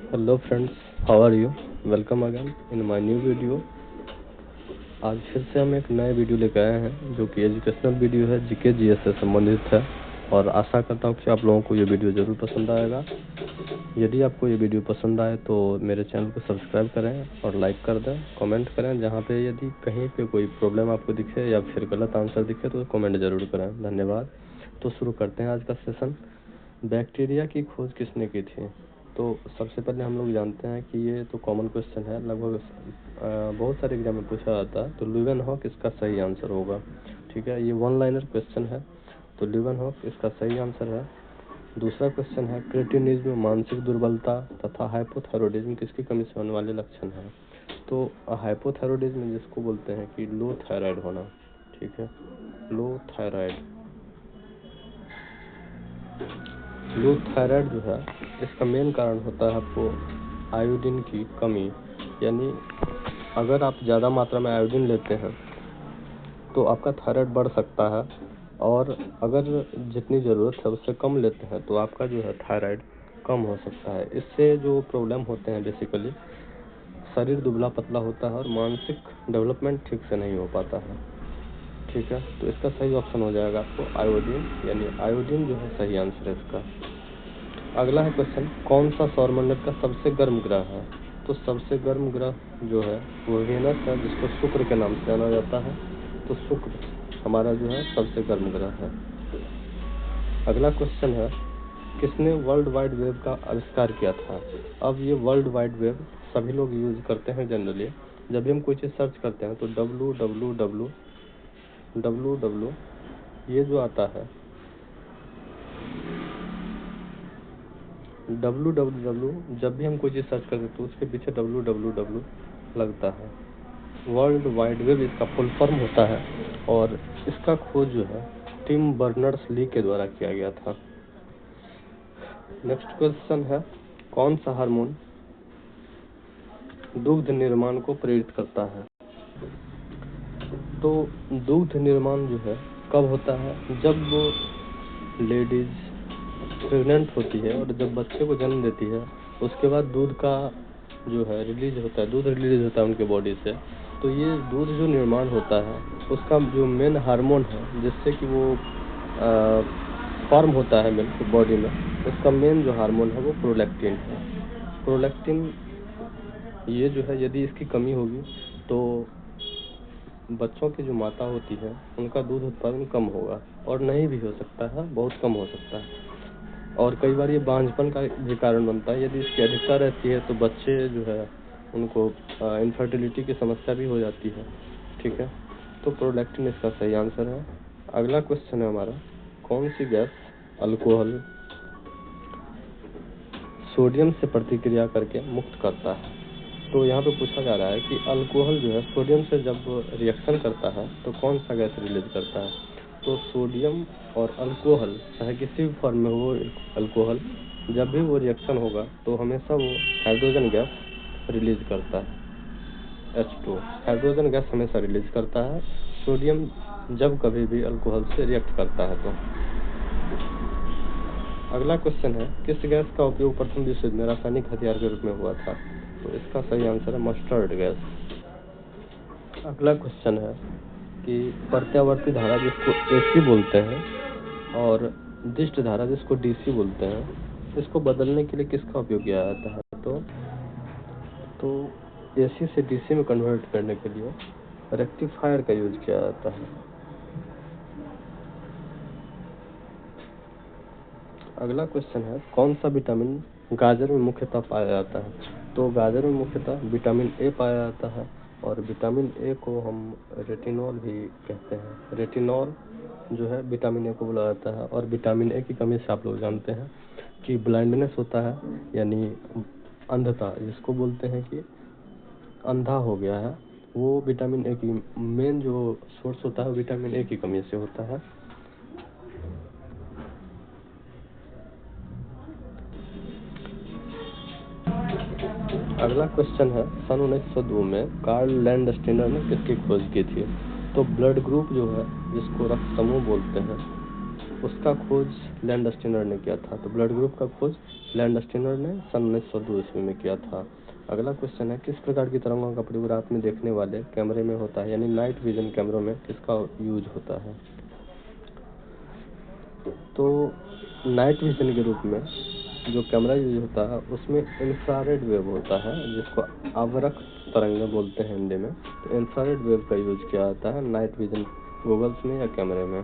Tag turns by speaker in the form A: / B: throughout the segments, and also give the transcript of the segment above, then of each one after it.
A: Hello friends, how are you? Welcome again in my new video. आज फिर से हम एक नए वीडियो लेकर आए हैं जो कि एजुकेशनल वीडियो है, जीके जीएस से संबंधित है। और आशा करता हूँ कि आप लोगों को ये वीडियो ज़रूर पसंद आएगा। यदि आपको ये वीडियो पसंद आए तो मेरे चैनल को सब्सक्राइब करें और लाइक कर दें, कमेंट करें। जहाँ पे यदि कहीं पे कोई प्रॉब्लम आपको दिखे या फिर गलत आंसर दिखे तो कमेंट ज़रूर करें। धन्यवाद। तो शुरू करते हैं आज का सेशन। बैक्टीरिया की खोज किसने की थी? तो सबसे पहले हम लोग जानते हैं कि ये तो कॉमन क्वेश्चन है, लगभग बहुत सारे एग्जाम में पूछा जाता है। तो ल्यूवेनहॉक इसका सही आंसर होगा। ठीक है, ये वन लाइनर क्वेश्चन है, तो ल्यूवेनहॉक इसका सही आंसर है। दूसरा क्वेश्चन है, क्रेटिनिज्म मानसिक दुर्बलता तथा हाइपोथायरॉयडिज्म किसकी कमी से होने वाले लक्षण हैं? तो हाइपोथायरॉयडिज्म जिसको बोलते हैं कि लो थायराइड होना। ठीक है, लो थायराइड। लो थायराइड जो है इसका मेन कारण होता है आपको आयोडीन की कमी। यानी अगर आप ज़्यादा मात्रा में आयोडीन लेते हैं तो आपका थायराइड बढ़ सकता है, और अगर जितनी ज़रूरत है उससे कम लेते हैं तो आपका जो है थायराइड कम हो सकता है। इससे जो प्रॉब्लम होते हैं बेसिकली शरीर दुबला पतला होता है और मानसिक डेवलपमेंट ठीक से नहीं हो पाता है। ठीक है, तो इसका सही ऑप्शन हो जाएगा आपको आयोडीन, यानी आयोडीन जो है सही आंसर है इसका। अगला है क्वेश्चन, कौन सा सौरमंडल का सबसे गर्म ग्रह है? तो सबसे गर्म ग्रह जो है वो वेनस है, जिसको शुक्र के नाम से जाना जाता है। तो शुक्र हमारा जो है सबसे गर्म ग्रह है। अगला क्वेश्चन है, किसने वर्ल्ड वाइड वेब का आविष्कार किया था? अब ये वर्ल्ड वाइड वेब सभी लोग यूज करते हैं जनरली। जब भी हम कोई चीज़ सर्च करते हैं तो www ये जो आता है www, जब भी हम कोई चीज़ सर्च करते हैं तो उसके पीछे www लगता है। वर्ल्ड वाइड वेब इसका फुल फॉर्म होता है, और इसका खोज जो है टिम बर्नर्स ली के द्वारा किया गया था। नेक्स्ट क्वेश्चन है, कौन सा हार्मोन दुग्ध निर्माण को प्रेरित करता है? तो दुग्ध निर्माण जो है कब होता है? जब वो लेडीज प्रेग्नेंट होती है और जब बच्चे को जन्म देती है उसके बाद दूध का जो है रिलीज होता है, दूध रिलीज होता है उनके बॉडी से। तो ये दूध जो निर्माण होता है उसका जो मेन हार्मोन है जिससे कि वो फॉर्म होता है मिल्क बॉडी में, उसका मेन जो हार्मोन है वो प्रोलैक्टिन है। प्रोलैक्टिन ये जो है यदि इसकी कमी होगी तो बच्चों की जो माता होती है उनका दूध उत्पादन कम होगा, और नहीं भी हो सकता है, बहुत कम हो सकता है। और कई बार ये बांझपन का भी कारण बनता है। यदि इसकी अधिकता रहती है तो बच्चे जो है उनको इनफर्टिलिटी की समस्या भी हो जाती है। ठीक है, तो प्रोलैक्टिन इसका सही आंसर है। अगला क्वेश्चन है हमारा, कौन सी गैस अल्कोहल सोडियम से प्रतिक्रिया करके मुक्त करता है? तो यहाँ पे पूछा जा रहा है कि अल्कोहल जो है सोडियम से जब रिएक्शन करता है तो कौन सा गैस रिलीज करता है? तो सोडियम और अल्कोहल चाहे किसी भी फॉर्म में हो अल्कोहल, जब भी वो रिएक्शन होगा तो हमेशा वो हाइड्रोजन गैस रिलीज करता है, H2 हाइड्रोजन गैस हमेशा रिलीज करता है सोडियम जब कभी भी अल्कोहल से रिएक्ट करता है तो। अगला क्वेश्चन है, किस गैस का उपयोग प्रथम विश्व युद्ध में रासायनिक हथियार के रूप में हुआ था? तो इसका सही आंसर है मस्टर्ड गैस। अगला क्वेश्चन है कि प्रत्यावर्ती धारा जिसको AC बोलते हैं और दिष्ट धारा जिसको DC बोलते हैं, इसको बदलने के लिए किसका उपयोग किया जाता है? तो AC से DC में कन्वर्ट करने के लिए रेक्टिफायर का यूज किया जाता है। अगला क्वेश्चन है, कौन सा विटामिन गाजर में मुख्यतः पाया जाता है? तो गाजर में मुख्यतः विटामिन A पाया जाता है, और विटामिन A को हम रेटिनॉल भी कहते हैं। रेटिनॉल जो है विटामिन A को बोला जाता है, और विटामिन A की कमी से आप लोग जानते हैं कि ब्लाइंडनेस होता है, यानी अंधता जिसको बोलते हैं कि अंधा हो गया है, वो विटामिन A की मेन जो सोर्स होता है विटामिन A की कमी से होता है। अगला क्वेश्चन है, सन 1902 में कार्ल लैंडस्टीनर ने किसकी खोज की थी? तो ब्लड ग्रुप जो है जिसको रक्त समूह बोलते हैं उसका खोज लैंडस्टीनर ने किया था। तो ब्लड ग्रुप का खोज लैंडस्टीनर ने सन 1902 ईस्वी में किया था। अगला क्वेश्चन है, किस प्रकार की तरंगों का प्रयोग रात में देखने वाले कैमरे में होता है, यानी नाइट विजन कैमरों में किसका यूज होता है? तो नाइट विजन के रूप में जो कैमरा यूज होता है उसमें इंफ्रारेड वेव होता है, जिसको आवरक तरंगें बोलते हैं हिंदी में। तो इंफ्रारेड वेव का यूज किया जाता है नाइट विजन गॉगल्स में या कैमरे में।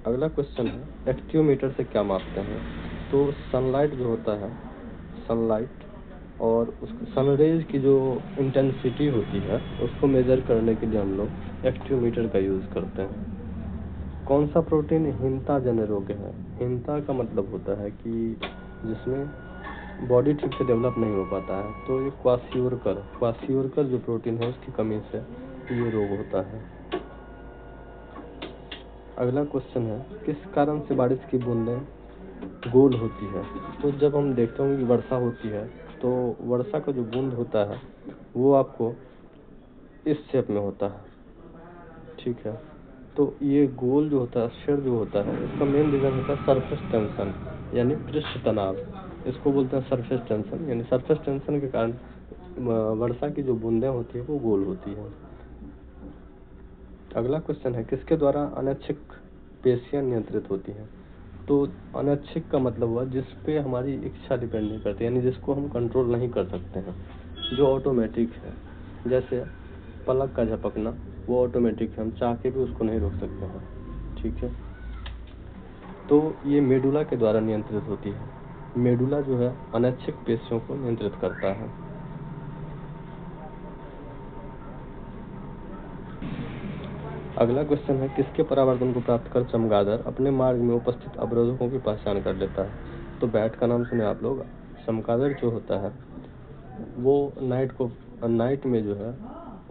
A: अगला क्वेश्चन है, एक्टियोमीटर से क्या मापते हैं? तो सनलाइट जो होता है, सनलाइट और उसको सनरेज की जो इंटेंसिटी होती है उसको मेजर करने के लिए हम लोग एक्टियोमीटर का यूज करते हैं। कौन सा प्रोटीन हीनता जन्य रोग है? हीनता का मतलब होता है कि जिसमें बॉडी ठीक से डेवलप नहीं हो पाता है, तो ये क्वासियोरकर जो प्रोटीन है उसकी कमी से ये रोग होता है। अगला क्वेश्चन है, किस कारण से बारिश की बूंदें गोल होती है? तो जब हम देखते होंगे कि वर्षा होती है तो वर्षा का जो बूंद होता है वो आपको इस शेप में होता है, ठीक है। तो ये गोल जो होता है, शेड जो होता है, इसका मेन रीजन होता है सरफेस टेंशन, यानी पृष्ठ तनाव। इसको बोलते हैं सरफेस टेंशन, यानी सरफेस टेंशन के कारण वर्षा की जो बूंदें होती है वो गोल होती है। अगला क्वेश्चन है, किसके द्वारा अनैच्छिक पेशियां नियंत्रित होती हैं? तो अनैच्छिक का मतलब हुआ जिस पे हमारी इच्छा डिपेंड नहीं करती, यानी जिसको हम कंट्रोल नहीं कर सकते हैं, जो ऑटोमेटिक है। जैसे पलक का झपकना, वो ऑटोमेटिक है, हम चाह के भी उसको नहीं रोक सकते हैं, ठीक है। तो ये मेडुला के द्वारा नियंत्रित होती है। मेडुला जो है अनैच्छिक पेशियों को नियंत्रित करता है। अगला क्वेश्चन है, किसके परावर्तन को प्राप्त कर चमगादड़ अपने मार्ग में उपस्थित अवरोधकों की पहचान कर लेता है? तो बैट का नाम सुने आप लोग। चमगादड़ जो होता है वो नाइट में जो है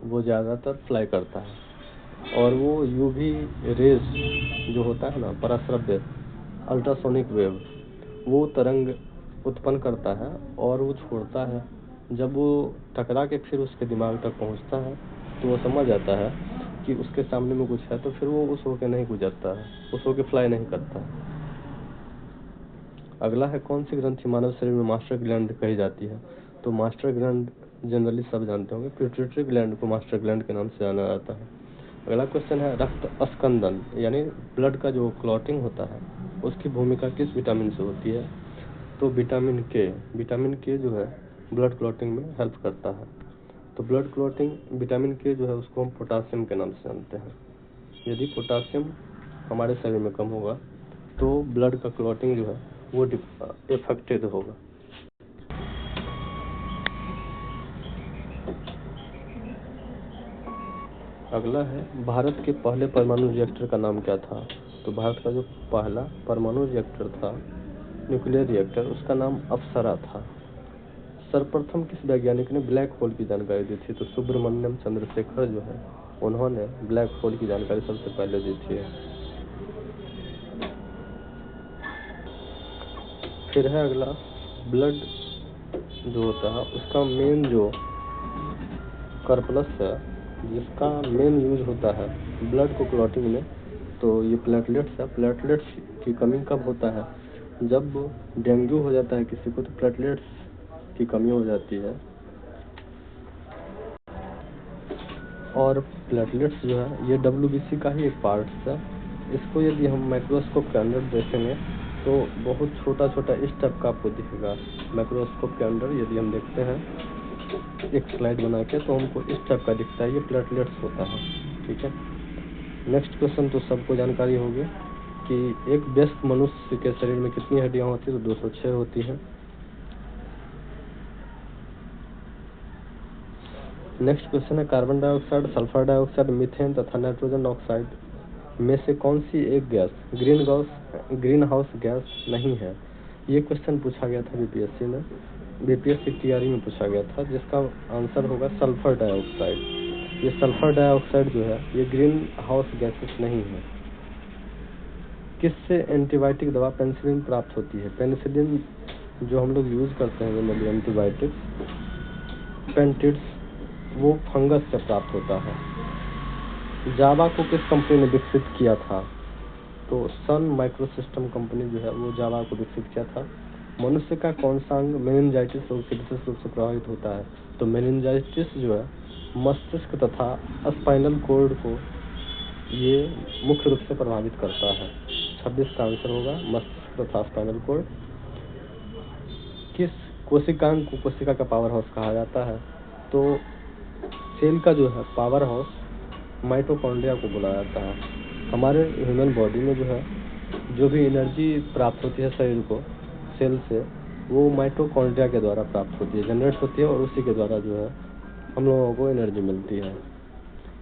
A: वो ज़्यादातर फ्लाई करता है, और वो यूवी रेज जो होता है ना, पराश्रव्य अल्ट्रासोनिक वेव, वो तरंग उत्पन्न करता है और वो छोड़ता है। जब वो टकरा के फिर उसके दिमाग तक पहुंचता है तो वो समझ जाता है कि उसके सामने में कुछ है, तो फिर वो उस होके नहीं गुजरता है, उस होके फ्लाई नहीं करता है। अगला है, कौन सी ग्रंथि मानव शरीर में मास्टर ग्लैंड कही जाती है? तो मास्टर ग्लैंड जनरली सब जानते होंगे, पिट्यूटरी ग्लैंड को मास्टर ग्लैंड के नाम से जाना जाता है। अगला क्वेश्चन है, रक्त अस्कंदन यानी ब्लड का जो क्लॉटिंग होता है उसकी भूमिका किस विटामिन से होती है? तो विटामिन के जो है ब्लड क्लॉटिंग में हेल्प करता है। तो ब्लड क्लॉटिंग विटामिन के जो है उसको हम पोटासियम के नाम से जानते हैं। यदि पोटासियम हमारे शरीर में कम होगा तो ब्लड का क्लॉटिंग जो है वो इफेक्टेड होगा। अगला है, भारत के पहले परमाणु रिएक्टर का नाम क्या था? तो भारत का जो पहला परमाणु रिएक्टर था, न्यूक्लियर रिएक्टर, उसका नाम अप्सरा था। सर्वप्रथम किस वैज्ञानिक ने ब्लैक होल की जानकारी दी थी? तो सुब्रमण्यम चंद्रशेखर जो है उन्होंने ब्लैक होल की जानकारी सबसे पहले दी थी। फिर है अगला, ब्लड जो होता है उसका मेन जो कर्पलस है, जिसका मेन यूज होता है ब्लड को क्लॉटिंग में, तो ये प्लेटलेट्स है। प्लेटलेट्स की कमी कब होता है? जब डेंगू हो जाता है किसी को तो प्लेटलेट्स की कमी हो जाती है। और प्लेटलेट्स जो है ये WBC का ही एक पार्ट है। इसको यदि हम माइक्रोस्कोप के अंदर देखेंगे तो बहुत छोटा छोटा इस टाइप का आपको दिखेगा। माइक्रोस्कोप के अंदर यदि हम देखते हैं एक स्लाइड बना के तो हमको इस टाइप का दिखता है, ये प्लेटलेट्स होता है, ठीक है। नेक्स्ट क्वेश्चन तो सबको जानकारी होगी कि एक वयस्क मनुष्य के शरीर में कितनी हड्डियां होती है? तो 206 होती हैं। नेक्स्ट क्वेश्चन है, carbon dioxide, sulphur dioxide, methane तथा नाइट्रोजन ऑक्साइड में से कौन सी एक गैस ग्रीन हाउस गैस नहीं है? ये क्वेश्चन पूछा गया था बीपीएससी में, बीपीएससी टीआरई में पूछा गया था, जिसका आंसर होगा सल्फर डाइऑक्साइड। ये सल्फर डाइऑक्साइड जो है ये ग्रीन हाउस गैसेस नहीं है। किससे एंटीबायोटिक दवा पेनिसिलिन प्राप्त होती है? पेनिसिलिन जो हम लोग यूज करते हैं जनरली एंटीबायोटिक्स, पेंटिड्स, वो फंगस से प्राप्त होता है। जावा को किस कंपनी ने विकसित किया था? तो सन माइक्रो सिस्टम कंपनी जो है वो जावा को विकसित किया था। मनुष्य का कौन सा अंग मेनिंजाइटिस रोग से विशेष रूप से प्रभावित होता है? तो मेनिंजाइटिस जो है मस्तिष्क तथा स्पाइनल कॉर्ड को ये मुख्य रूप से प्रभावित करता है। 26 का आंसर होगा मस्तिष्क तथा स्पाइनल कॉर्ड। किस कोशिकांग को कोशिका का पावर हाउस कहा जाता है? तो सेल का जो है पावर हाउस माइटोकॉन्ड्रिया को बोला जाता है। हमारे ह्यूमन बॉडी में जो है जो भी एनर्जी प्राप्त होती है शरीर को सेल से, वो माइटोकॉन्ड्रिया के द्वारा प्राप्त होती है, जनरेट होती है, और उसी के द्वारा जो है हम लोगों को एनर्जी मिलती है।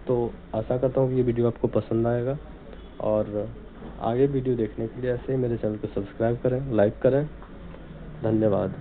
A: तो आशा करता हूँ कि ये वीडियो आपको पसंद आएगा, और आगे वीडियो देखने के लिए ऐसे ही मेरे चैनल को सब्सक्राइब करें, लाइक करें। धन्यवाद।